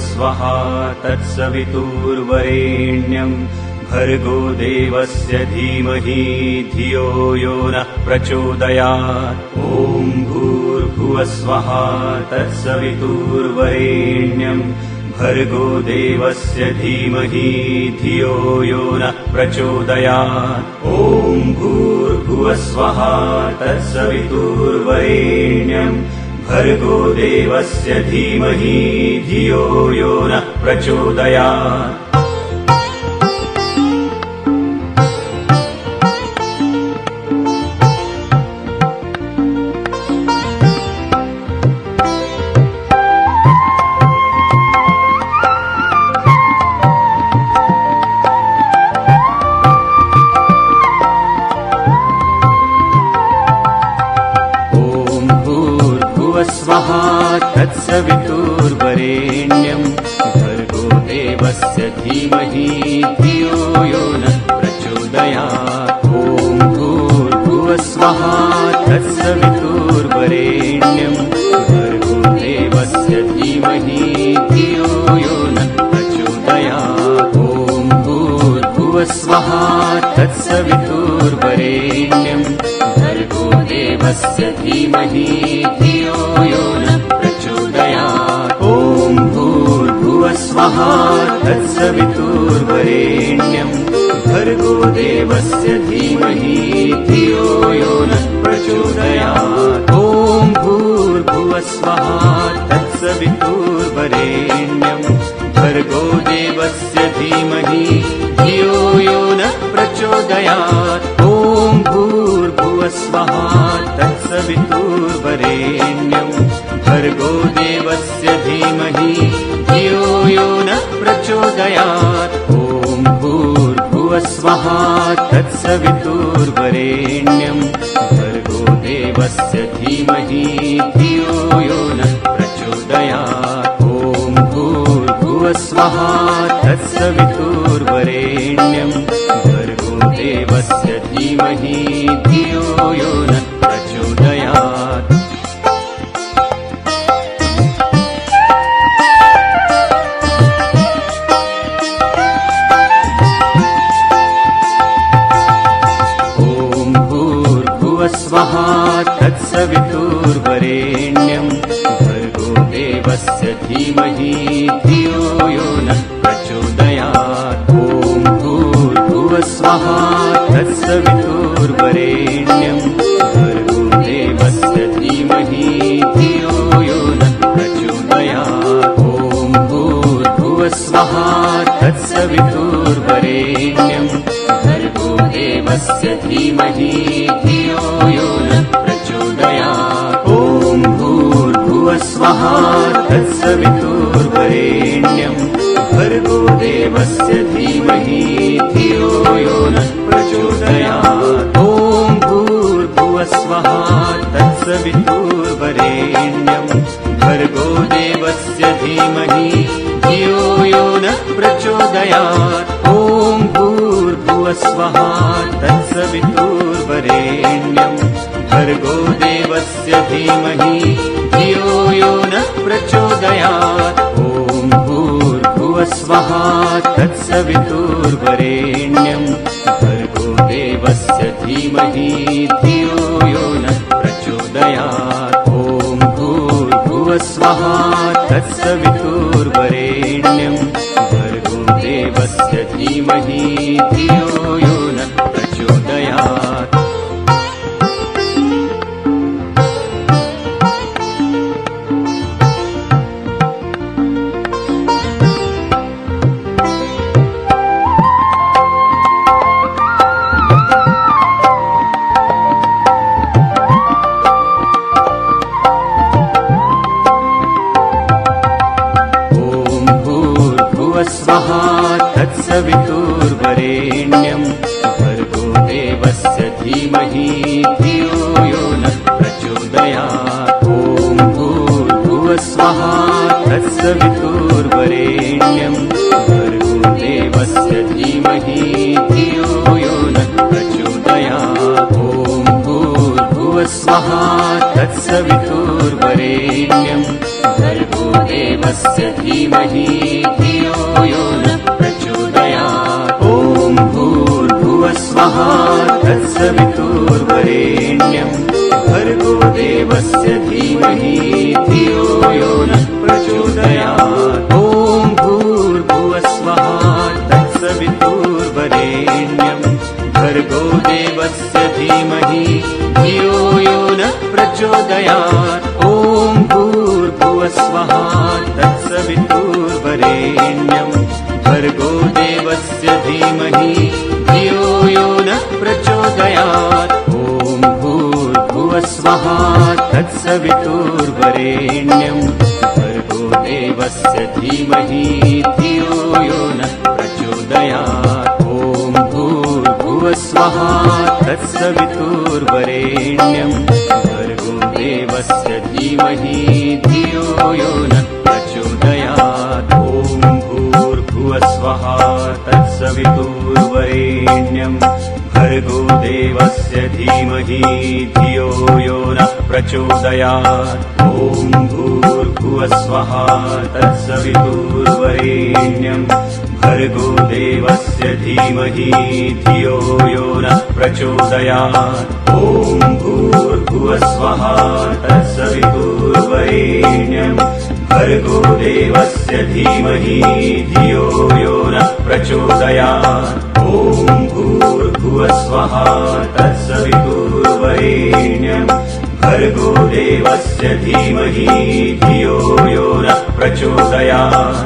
भूर्भुवस्वः तत्सवितुर्वरेण्यम् भर्गो देवस्य धीमहि धियो यो नः प्रचोदयात्। ॐ भूर्भुवस्वः तत्सवितुर्वरेण्यम् भर्गो देवस्य धीमहि धियो यो नः प्रचोदयात्। ॐ भूर्भुवस्वः तत्सवितुर्वरेण्यम् भर्गो देवस्य धीमहि धियो यो नः प्रचोदयात्। स्वः तत्सवितुर्वरेण्यम् भर्गो देवस्य धीमहि धियो यो नः प्रचोदयात्। ॐ भूर्भुवस्वः तत्सवितुर्वरेण्यम् भर्गो देवस्य धीमहि धियो यो नः प्रचोदयात्। ॐ भूर्भुवस्वः तत्सवितुर्वरेण्यम् भर्गो देवस्य धीमहि धियो यो नः प्रचोदयात्। ॐ भूर्भुवस्वः तत्सवितुर्वरेण्यम् भर्गो देवस्य धीमहि धियो यो नः प्रचोदयात्। ॐ भूर्भुवस्वः तत्सवितुर्वरेण्यम् भर्गो देवस्य धीमहि धियो यो नः प्रचोदयात्। ॐ भूर्भुवस्वः तत्सवितुर्वरेण्यम् भर्गो देवस्य धीमहि धियो यो नः प्रचोदयात्। ॐ भूर्भुवस्वः तत्सवितुर्वरेण्यम् भर्गो देवस्य धीमहि धियो यो नः प्रचोदयात्। ॐ भूर्भुवस्वः तत्सवितुर्वरेण्यम् भर्गो देवस्य धीमहि धियो यो नः प्रचोदयात्। ॐ भूर्भुवस्वः तत्सवितुर्वरेण्यम् भर्गो देवस्य धीमहि धियो यो नः प्रचोदयात्। ॐ भूर्भुवस्वः तत्सवितुर्वरेण्यम् भर्गो देवस्य धीमहि धियो यो नः प्रचोदयात्। ॐ भूर्भुवस्वः तत्सवितुर्वरेण्यम् भर्गो देवस्य धीमहि धियो यो नः प्रचोदयात्। ॐ भूर्भुवस्वः तत्सवितुर्वरेण्यम् भर्गो देवस्य धीमहि धियो यो नः प्रचोदयात्। ॐ भूर्भुवस्वः तत्सवितुर्वरेण्यम् भर्गो देवस्य धीमहि धियो यो नः प्रचोदयात्। ॐ भूर्भुवस्वः तत्सवितुर्वरेण्यम् भर्गो देवस्य धीमहि धियो यो नः प्रचोदयात्। ॐ भूर्भुवस्वः तत्सवितुर्वरेण्यम् भर्गो देवस्य धीमहि धियो यो नः प्रचोदयात्। ॐ भूर्भुवस्वः तत्सवितुर्वरेण्यम् भर्गो देवस्य धीमहि धियो यो नः प्रचोदयात्। स्वः तत्सवितुर्वरेण्यम् भर्गो देवस्य धीमहि धियो यो नः प्रचोदयात्। ॐ भूर्भुवस्वः तत्सवितुर्वरेण्यम् भर्गो देवस्य धीमहि धियो यो नः प्रचोदयात्। ॐ भूर्भुवस्वः तत्सवितुर्वरेण्यम् भर्गो देवस्य धीमहि धियो यो नः प्रचोदयात्। ॐ भूर्भुवस्वः तत्सवितुर्वरेण्यं भर्गो देवस्य धीमहि धियो यो नः प्रचोदयात्। ॐ भूर्भुवस्वः तत्सवितुर्वरेण्यं भर्गो देवस्य धीमहि धियो यो नः प्रचोदयात्। ॐ भूर्भुवस्वः तत्सवितुर्वरेण्यं भर्गो देवस्य धीमहि धियो यो नः प्रचोदयात्। ॐ भूर्भुवस्वः तत्सवितुर्वरेण्यं भर्गो देवस्य धीमहि धियो यो नः प्रचोदयात्। ॐ भूर्भुवस्वः तत्सवितुर्वरेण्यं भर्गो देवस्य धीमहि धियो यो नः प्रचोदयात्। ॐ भूर्भुवस्वः तत्सवितुर्वरेण्यं भर्गो देवस्य धीमहि धियो यो नः प्रचोदयात्। ॐ भूर्भुवस्वः तत्सवितुर्वरेण्यं भर्गो देवस्य धीमहि धियो यो नः प्रचोदयात्। ॐ भूर्भुवस्वः तत्सवितुर्वरेण्यं भर्गो देवस्य धीमहि धियो यो नः प्रचोदयात्। ॐ भूर्भुवस्वः तत्सवितुर्वरेण्यं भर्गो देवस्य धीमहि धियो यो नः प्रचोदयात्।